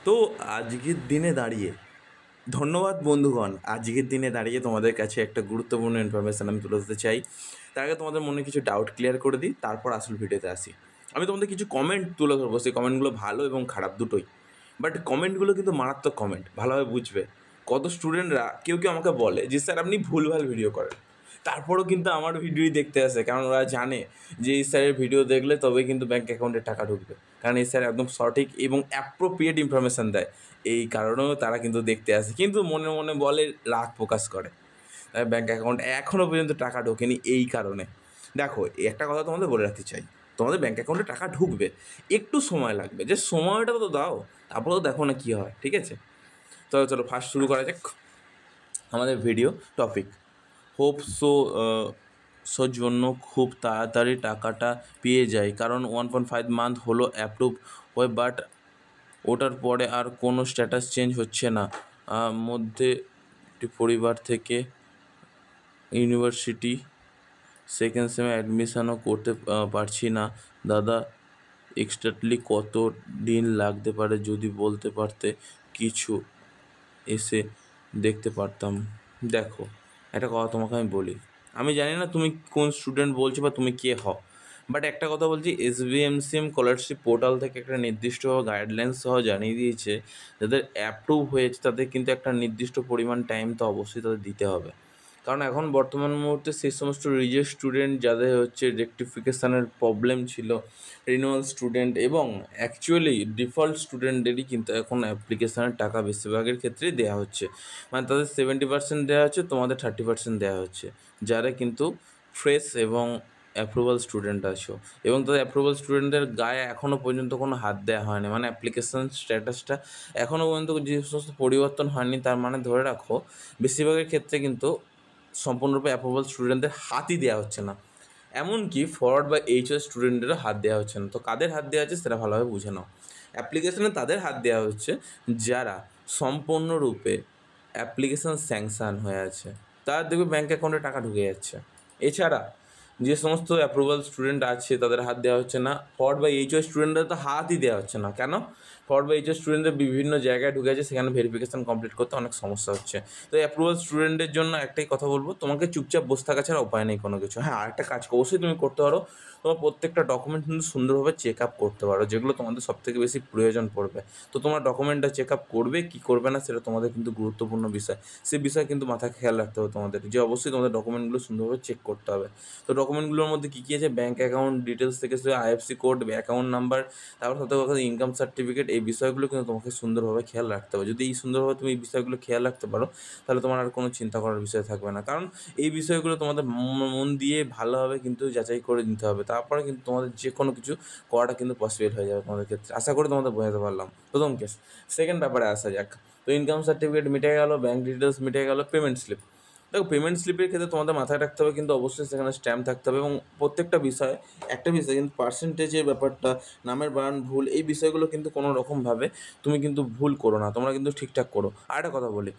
তো আজকের দিনে দাঁড়িয়ে ধন্যবাদ বন্ধুগণ। আজকের দিনে দাঁড়িয়ে তোমাদের কাছে একটা গুরুত্বপূর্ণ ইনফরমেশান আমি তুলে ধরতে চাই। তার আগে তোমাদের মনে কিছু ডাউট ক্লিয়ার করে দিই, তারপর আসল ভিডিওতে আসি। আমি তোমাদের কিছু কমেন্ট তুলে ধরবো, সেই কমেন্টগুলো ভালো এবং খারাপ দুটোই। বাট কমেন্টগুলো কিন্তু মারাত্মক কমেন্ট, ভালোভাবে বুঝবে। কত স্টুডেন্টরা কেউ কেউ আমাকে বলে যে স্যার আপনি ভুলভাল ভিডিও করেন, তারপরেও কিন্তু আমার ভিডিওই দেখতে আসে, কারণ ওরা জানে যে এই স্যারের ভিডিও দেখলে তবে কিন্তু ব্যাঙ্ক অ্যাকাউন্টে টাকা ঢুকবে, কারণ এই স্যার একদম সঠিক এবং অ্যাপ্রোপ্রিয়েট ইনফরমেশান দেয়। এই কারণেও তারা কিন্তু দেখতে আসে, কিন্তু মনে মনে বলে, রাগ প্রকাশ করে ব্যাঙ্ক অ্যাকাউন্ট এখনও পর্যন্ত টাকা ঢোকেনি এই কারণে। দেখো, একটা কথা তোমাদের বলে রাখতে চাই, তোমাদের ব্যাঙ্ক অ্যাকাউন্টে টাকা ঢুকবে, একটু সময় লাগবে, যে সময়টা তো দাও, তারপরে তো দেখো না কী হয়, ঠিক আছে? তো চলো ফার্স্ট শুরু করা যাক আমাদের ভিডিও টপিক। হোপ সোর জন্য খুব তাড়াতাড়ি টাকাটা পেয়ে যায়, কারণ 1.5 মান্থ হলো অ্যাপ্রুভ হয়, বাট ওটার পরে আর কোনো স্ট্যাটাস চেঞ্জ হচ্ছে না। মধ্যে পরিবার থেকে ইউনিভার্সিটি সেকেন্ড সেমে অ্যাডমিশনও করতে পারছি না। দাদা, এক্সট্রালি কত দিন লাগতে পারে যদি বলতে পারতে, কিছু এসে দেখতে পারতাম। দেখো, একটা কথা তোমাকে আমি বলি, আমি জানি না তুমি কোন স্টুডেন্ট বলছো বা তুমি কে হও, বাট একটা কথা বলছি, SBMCM স্কলারশিপ পোর্টাল থেকে একটা নির্দিষ্ট গাইডলাইন্স সহ জানিয়ে দিয়েছে, যাদের অ্যাপ্রুভ হয়েছে তাদের কিন্তু একটা নির্দিষ্ট পরিমাণ টাইম তো অবশ্যই তাদের দিতে হবে। কারণ এখন বর্তমান মুহূর্তে সেই সমস্ত রিজেক্ট স্টুডেন্ট যাদের হচ্ছে রেকটিফিকেশানের প্রবলেম ছিল, রিনিউয়াল স্টুডেন্ট এবং অ্যাকচুয়ালি ডিফল্ট স্টুডেন্টদেরই কিন্তু এখন অ্যাপ্লিকেশানের টাকা বেশিরভাগের ক্ষেত্রেই দেওয়া হচ্ছে। মানে তাদের 70% দেওয়া হচ্ছে, তোমাদের 30% দেওয়া হচ্ছে, যারা কিন্তু ফ্রেশ এবং অ্যাপ্রুভাল স্টুডেন্ট আছো। এবং তাদের অ্যাপ্রুভাল স্টুডেন্টদের গায়ে এখনও পর্যন্ত কোনো হাত দেওয়া হয়নি, মানে অ্যাপ্লিকেশান স্ট্যাটাসটা এখনও পর্যন্ত যে সমস্ত পরিবর্তন হয়নি, তার মানে ধরে রাখো বেশিরভাগের ক্ষেত্রে কিন্তু সম্পূর্ণরূপে অ্যাপ্রুভাল স্টুডেন্টদের হাতই দেওয়া হচ্ছে না। এমনকি ফরওয়ার্ড বা এইচএস স্টুডেন্টেরও হাত দেওয়া হচ্ছে না। তো কাদের হাত দেওয়া হচ্ছে সেটা ভালোভাবে বুঝে নাও। অ্যাপ্লিকেশানে তাদের হাত দেওয়া হচ্ছে যারা সম্পূর্ণরূপে অ্যাপ্লিকেশান স্যাংশন হয়ে আছে, তার দেখবে ব্যাঙ্ক অ্যাকাউন্টে টাকা ঢুকে যাচ্ছে। এছাড়া যে সমস্ত অ্যাপ্রুভাল স্টুডেন্ট আছে তাদের হাত দেওয়া হচ্ছে না। ফরওয়ার্ড বা এইচএস স্টুডেন্টদের তো হাতই দেওয়া হচ্ছে না। কেন? ফরওয়ার্ড বা এইচএস স্টুডেন্টদের বিভিন্ন জায়গায় ঢুকে আছে, সেখানে ভেরিফিকেশান কমপ্লিট করতে অনেক সমস্যা হচ্ছে। তো অ্যাপ্রুভাল স্টুডেন্টের জন্য একটাই কথা বলবো, তোমাকে চুপচাপ বসে থাকা ছাড়া উপায় নেই কোনো কিছু। হ্যাঁ, আরেকটা কাজ অবশ্যই তুমি করতে পারো, তোমার প্রত্যেকটা ডকুমেন্ট কিন্তু সুন্দরভাবে চেক আপ করতে পারো, যেগুলো তোমাদের সবথেকে বেশি প্রয়োজন পড়বে। তো তোমার ডকুমেন্টটা চেক আপ করবে কি করবে না সেটা তোমাদের কিন্তু গুরুত্বপূর্ণ বিষয়। সেই বিষয়ে কিন্তু মাথায় খেয়াল রাখতে হবে তোমাদের, যে অবশ্যই তোমাদের ডকুমেন্টগুলো সুন্দরভাবে চেক করতে হবে। তো ডকুমেন্টগুলোর মধ্যে কী কী আছে, ব্যাঙ্ক অ্যাকাউন্ট ডিটেলস থেকে শুরু IFSC কোড, অ্যাকাউন্ট নাম্বার, তারপর সাথে কথা ইনকাম সার্টিফিকেট, এই বিষয়গুলো কিন্তু তোমাকে সুন্দরভাবে খেয়াল রাখতে হবে। যদি এই সুন্দরভাবে তুমি এই বিষয়গুলো খেয়াল রাখতে পারো, তাহলে তোমার আর কোনো চিন্তা করার বিষয় থাকবে না। কারণ এই বিষয়গুলো তোমাদের মন দিয়ে ভালোভাবে কিন্তু যাচাই করে নিতে হবে, তারপরে কিন্তু তোমাদের যে কোনো কিছু করাটা কিন্তু পসিবল হয়ে যাবে তোমাদের ক্ষেত্রে। আশা করি তোমাদের বোঝাতে পারলাম। প্রথম কেস। সেকেন্ড ব্যাপারে আসা যাক। তো ইনকাম সার্টিফিকেট মিটে গেল, ব্যাঙ্ক ডিটেলস মিটে গেল, পেমেন্ট স্লিপ। দেখো, পেমেন্ট স্লিপের ক্ষেত্রে তোমাদের মাথায় রাখতে হবে কিন্তু অবশ্যই সেখানে স্ট্যাম্প থাকতে হবে, এবং প্রত্যেকটা বিষয় একটা বিষয় কিন্তু পার্সেন্টেজের ব্যাপারটা, নামের বানান ভুল, এই বিষয়গুলো কিন্তু কোনো রকমভাবে তুমি কিন্তু ভুল করো না, তোমরা কিন্তু ঠিকঠাক করো। আর একটা কথা বলি,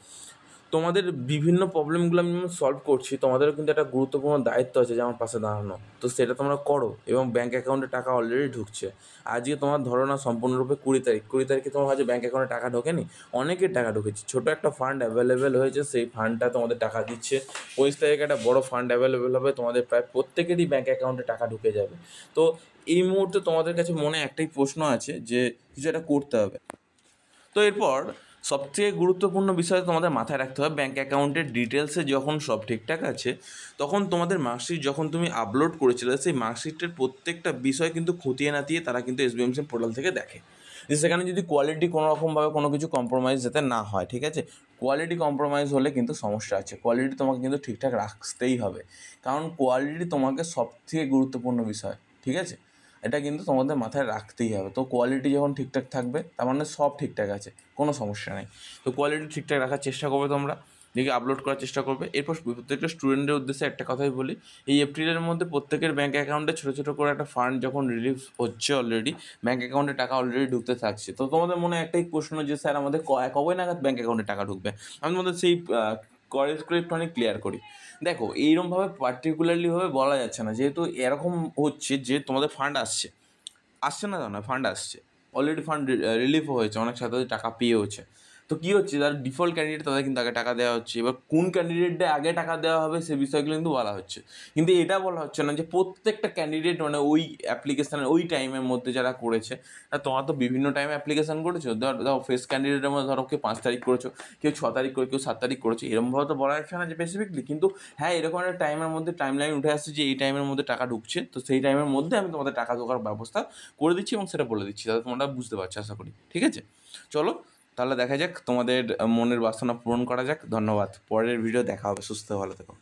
তোমাদের বিভিন্ন প্রবলেমগুলো আমি সলভ করছি, তোমাদেরও কিন্তু একটা গুরুত্বপূর্ণ দায়িত্ব আছে যে আমার পাশে দাঁড়ানো। তো সেটা তোমরা করো, এবং ব্যাঙ্ক অ্যাকাউন্টে টাকা অলরেডি ঢুকছে। আজকে তোমার ধরো না সম্পূর্ণরূপে 20 তারিখে তোমার কাছে ব্যাঙ্ক অ্যাকাউন্টে টাকা ঢোকেনি, অনেকের টাকা ঢুকেছে। ছোটো একটা ফান্ড অ্যাভেলেবেল হয়েছে, সেই ফান্ডটা তোমাদের টাকা দিচ্ছে। 25 তারিখে একটা বড় ফান্ড অ্যাভেলেবেল হবে, তোমাদের প্রায় প্রত্যেকেরই ব্যাঙ্ক অ্যাকাউন্টে টাকা ঢুকে যাবে। তো এই মুহূর্তে তোমাদের কাছে মনে একটাই প্রশ্ন আছে যে কিছু একটা করতে হবে। তো এরপর সবথেকে গুরুত্বপূর্ণ বিষয় তোমাদের মাথায় রাখতে হবে, ব্যাঙ্ক অ্যাকাউন্টের ডিটেলসে যখন সব ঠিকঠাক আছে, তখন তোমাদের মার্কশিট যখন তুমি আপলোড করেছিলে, সেই মার্কশিটের প্রত্যেকটা বিষয় কিন্তু খতিয়ে নাতিয়ে তারা কিন্তু SBMC পোর্টাল থেকে দেখে, যে সেখানে যদি কোয়ালিটি কোনো রকমভাবে কোনো কিছু কম্প্রোমাইজ যাতে না হয়। ঠিক আছে? কোয়ালিটি কম্প্রোমাইজ হলে কিন্তু সমস্যা আছে। কোয়ালিটি তোমাকে কিন্তু ঠিকঠাক রাখতেই হবে, কারণ কোয়ালিটি তোমাকে সবথেকে গুরুত্বপূর্ণ বিষয়। ঠিক আছে? এটা কিন্তু তোমাদের মাথায় রাখতেই হবে। তো কোয়ালিটি যখন ঠিকঠাক থাকবে, তার মানে সব ঠিকঠাক আছে, কোনো সমস্যা নেই। তো কোয়ালিটি ঠিকঠাক রাখার চেষ্টা করবে তোমরা, দেখে আপলোড করার চেষ্টা করবে। এরপর প্রত্যেকটা স্টুডেন্টের উদ্দেশ্যে একটা কথাই বলি, এই এপ্রিলের মধ্যে প্রত্যেকের ব্যাঙ্ক অ্যাকাউন্টে ছোটো ছোটো করে একটা ফান্ড যখন রিলিজ হচ্ছে, অলরেডি ব্যাঙ্ক অ্যাকাউন্টে টাকা অলরেডি ঢুকতে থাকছে। তো তোমাদের মনে একটাই প্রশ্ন যে স্যার আমাদের কবে নাগাদ ব্যাঙ্ক অ্যাকাউন্টে টাকা ঢুকবে? আমি তোমাদের সেই করে একটুখানি ক্লিয়ার করি। দেখো, এইরকমভাবে পার্টিকুলারলিভাবে বলা যাচ্ছে না, যেহেতু এরকম হচ্ছে যে তোমাদের ফান্ড আসছে, আসছে না, ফান্ড আসছে। অলরেডি ফান্ড রিলিফও হয়েছে, অনেক ছাত্রদের টাকা পেয়েওছে। তো কী হচ্ছে, যারা ডিফল্ট ক্যান্ডিডেট তাদের কিন্তু আগে টাকা দেওয়া হচ্ছে। এবার কোন ক্যান্ডিডেটদের আগে টাকা দেওয়া হবে সে বিষয়গুলো কিন্তু বলা হচ্ছে, কিন্তু এটা বলা হচ্ছে না যে প্রত্যেকটা ক্যান্ডিডেট মানে ওই অ্যাপ্লিকেশানের ওই টাইমের মধ্যে যারা করেছে। তোমরা তো বিভিন্ন টাইমে অ্যাপ্লিকেশান করেছো, ধরো ফেস্ট ক্যান্ডিডেটের মধ্যে ধরো কেউ 5 তারিখ করেছো, কেউ 6 তারিখ করে, কেউ 7 তারিখ করেছো, এরকমভাবে তো বলা যাচ্ছে না যে স্পেসিফিকলি। কিন্তু হ্যাঁ, এরকম একটা টাইমের মধ্যে টাইম লাইন উঠে আসছে যে এই টাইমের মধ্যে টাকা ঢুকছে, তো সেই টাইমের মধ্যে আমি তোমাদের টাকা ঢোকার ব্যবস্থা করে দিচ্ছি এবং সেটা বলে দিচ্ছি, তাহলে তোমরা বুঝতে পারছো আশা করি। ঠিক আছে, চলো তাহলে দেখা যাক, তোমাদের মনের বাসনা পূরণ করা যাক। ধন্যবাদ, পরের ভিডিও দেখা হবে, সুস্থ ভালো থেকো।